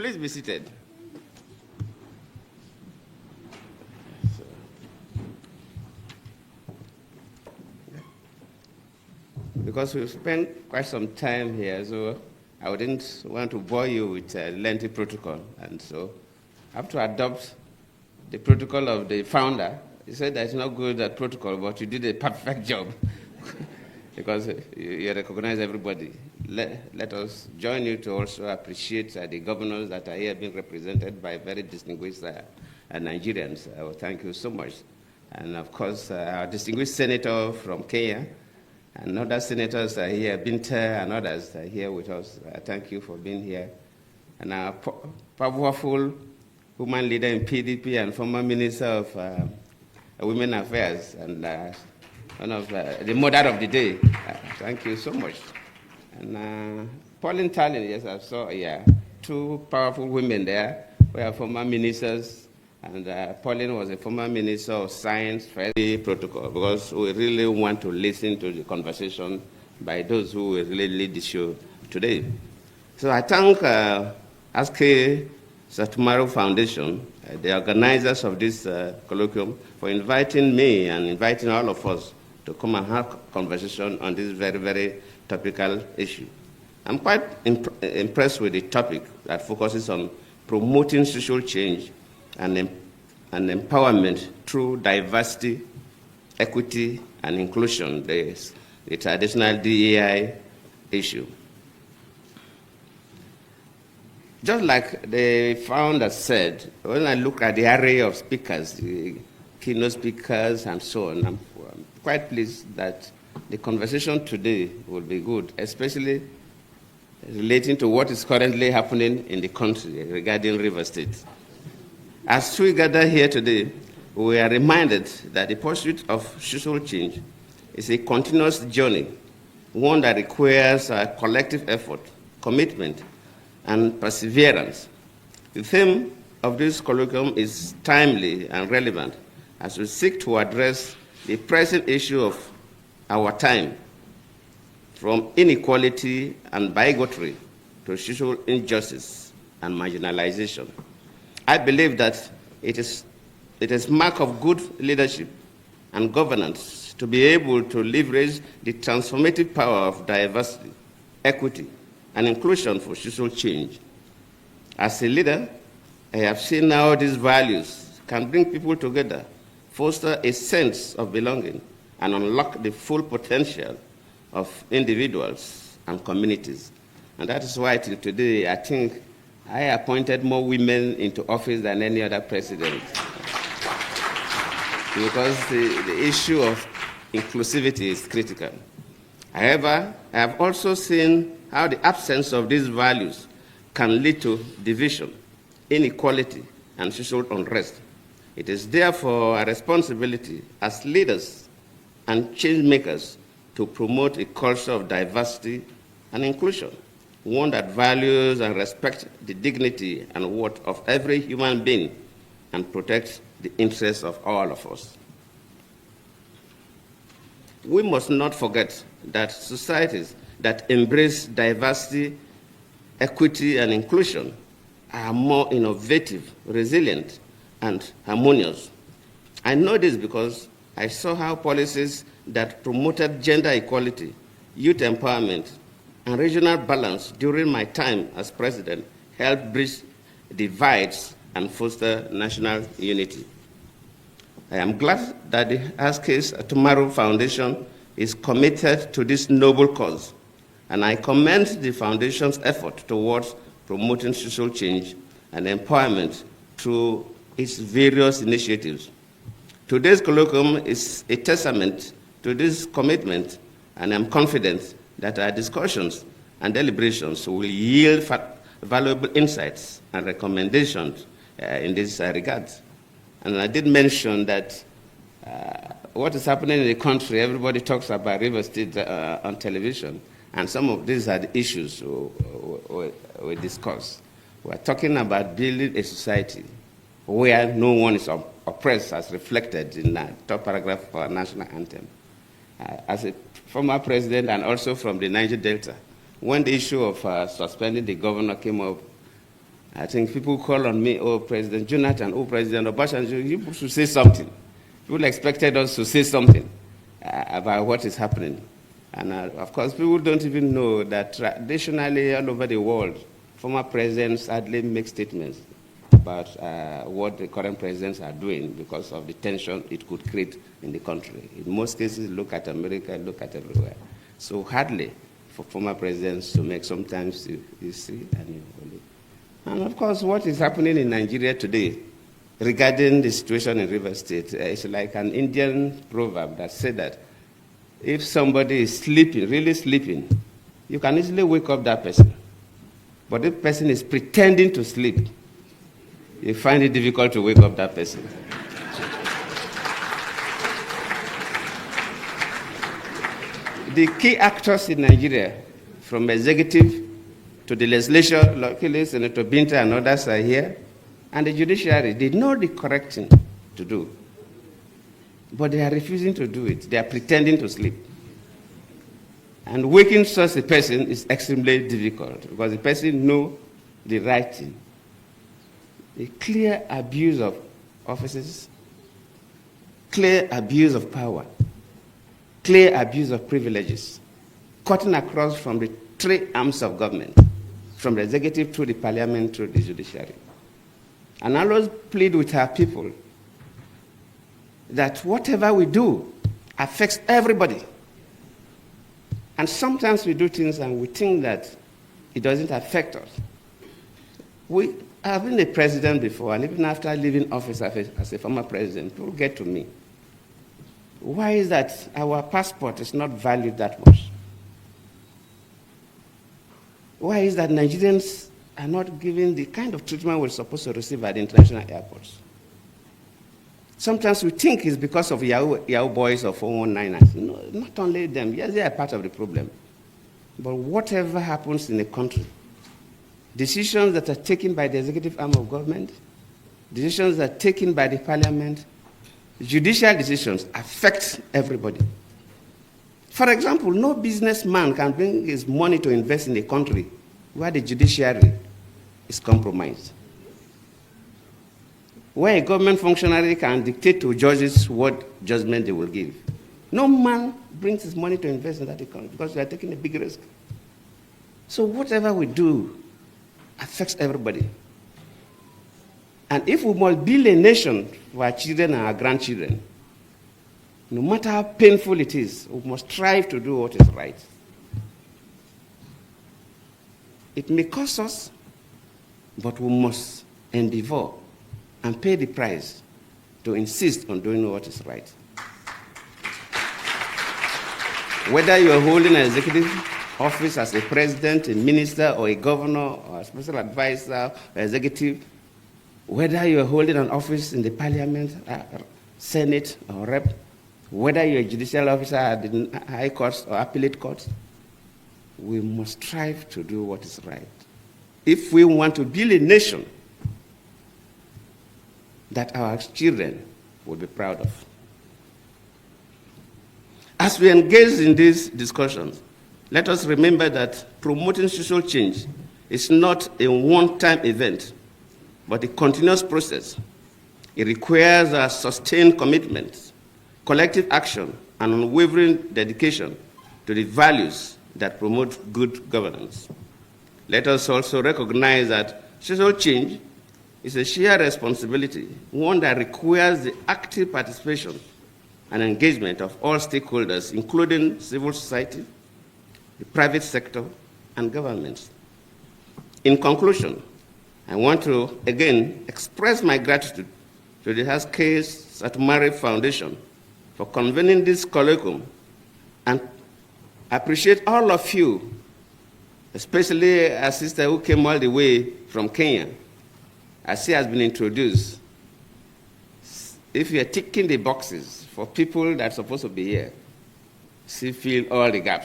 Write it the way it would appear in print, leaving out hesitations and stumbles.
Please be seated. Because we've spent quite some time here, so I wouldn't want to bore you with a lengthy protocol. And so I have to adopt the protocol of the founder. He said that it's not good at protocol, but you did a perfect job because you recognize everybody. Let us join you to also appreciate the governors that are here being represented by very distinguished Nigerians. Thank you so much. And of course, our distinguished senator from Kenya, and other senators are here, Binta and others are here with us. Thank you for being here. And our powerful woman leader in PDP and former Minister of Women Affairs, and one of the mother of the day. Thank you so much. And Pauline Tallinn, yes, I saw, yeah, two powerful women there who are former ministers. And Pauline was a former Minister of Science for the protocol, because we really want to listen to the conversation by those who will really lead the show today. So I thank SK Satumaru Foundation, the organizers of this colloquium, for inviting me and inviting all of us to come and have a conversation on this very, very topical issue. I'm quite impressed with the topic that focuses on promoting social change and empowerment through diversity, equity, and inclusion, the traditional DEI issue. Just like the founder said, when I look at the array of speakers, the keynote speakers, and so on, I'm quite pleased that the conversation today will be good, especially relating to what is currently happening in the country regarding River State. As we gather here today, we are reminded that the pursuit of social change is a continuous journey, one that requires a collective effort, commitment, and perseverance. The theme of this colloquium is timely and relevant as we seek to address the pressing issue of our time, from inequality and bigotry to social injustice and marginalization. I believe that it is mark of good leadership and governance to be able to leverage the transformative power of diversity, equity, and inclusion for social change. As a leader, I have seen how these values can bring people together, foster a sense of belonging, and unlock the full potential of individuals and communities. And that is why till today, I think I appointed more women into office than any other president. Because the issue of inclusivity is critical. However, I have also seen how the absence of these values can lead to division, inequality, and social unrest. It is therefore a responsibility as leaders and change makers to promote a culture of diversity and inclusion, one that values and respects the dignity and worth of every human being and protects the interests of all of us. We must not forget that societies that embrace diversity, equity, and inclusion are more innovative, resilient, and harmonious. I know this because I saw how policies that promoted gender equality, youth empowerment, and regional balance during my time as president helped bridge divides and foster national unity. I am glad that the Askes Tomorrow Foundation is committed to this noble cause, and I commend the foundation's effort towards promoting social change and empowerment through its various initiatives. Today's colloquium is a testament to this commitment, and I'm confident that our discussions and deliberations will yield valuable insights and recommendations in this regard. And I did mention that what is happening in the country, everybody talks about River State on television, and some of these are the issues we discuss. We're talking about building a society where no one is oppressed, as reflected in the top paragraph of our national anthem. As a former president and also from the Niger Delta, when the issue of suspending the governor came up, I think people call on me, oh, President Jonathan, oh, President Obasanjo, you should say something. People expected us to say something about what is happening. And of course, people don't even know that traditionally all over the world, former presidents hardly make statements about what the current presidents are doing because of the tension it could create in the country. In most cases, look at America, look at everywhere. So hardly for former presidents to make, sometimes you see and you believe. And of course, what is happening in Nigeria today regarding the situation in River State is like an Indian proverb that said that if somebody is sleeping, really sleeping, you can easily wake up that person. But if the person is pretending to sleep, you find it difficult to wake up that person. The key actors in Nigeria, from executive to the legislature, luckily Senator Binta and others are here, and the judiciary, they know the correct thing to do. But they are refusing to do it. They are pretending to sleep. And waking such a person is extremely difficult because the person knows the right thing. A clear abuse of offices, clear abuse of power, clear abuse of privileges, cutting across from the three arms of government, from the executive through the parliament through the judiciary. And I always plead with our people that whatever we do affects everybody. And sometimes we do things and we think that it doesn't affect us. I've been a president before, and even after leaving office as a former president, people get to me. Why is that our passport is not valued that much? Why is that Nigerians are not given the kind of treatment we're supposed to receive at international airports? Sometimes we think it's because of Yahoo boys or 419ers. No, not only them. Yes, they are part of the problem. But whatever happens in the country, decisions that are taken by the executive arm of government, decisions that are taken by the parliament, judicial decisions affect everybody. For example, no businessman can bring his money to invest in a country where the judiciary is compromised, where a government functionary can dictate to judges what judgment they will give. No man brings his money to invest in that economy because we are taking a big risk. So whatever we do affects everybody. And if we must build a nation for our children and our grandchildren, no matter how painful it is, we must strive to do what is right. It may cost us, but we must endeavor and pay the price to insist on doing what is right. Whether you are holding an executive office as a president, a minister, or a governor, or a special advisor, or executive, whether you are holding an office in the parliament, senate, or rep, whether you're a judicial officer at the high courts or appellate courts, we must strive to do what is right. If we want to build a nation that our children will be proud of. As we engage in these discussions, let us remember that promoting social change is not a one-time event, but a continuous process. It requires a sustained commitment, collective action, and unwavering dedication to the values that promote good governance. Let us also recognize that social change is a shared responsibility, one that requires the active participation and engagement of all stakeholders, including civil society, the private sector, and governments. In conclusion, I want to again express my gratitude to the Haskell Satumari Foundation for convening this colloquium, and I appreciate all of you, especially a sister who came all the way from Kenya, as she has been introduced. If you are ticking the boxes for people that are supposed to be here, she fills all the gaps.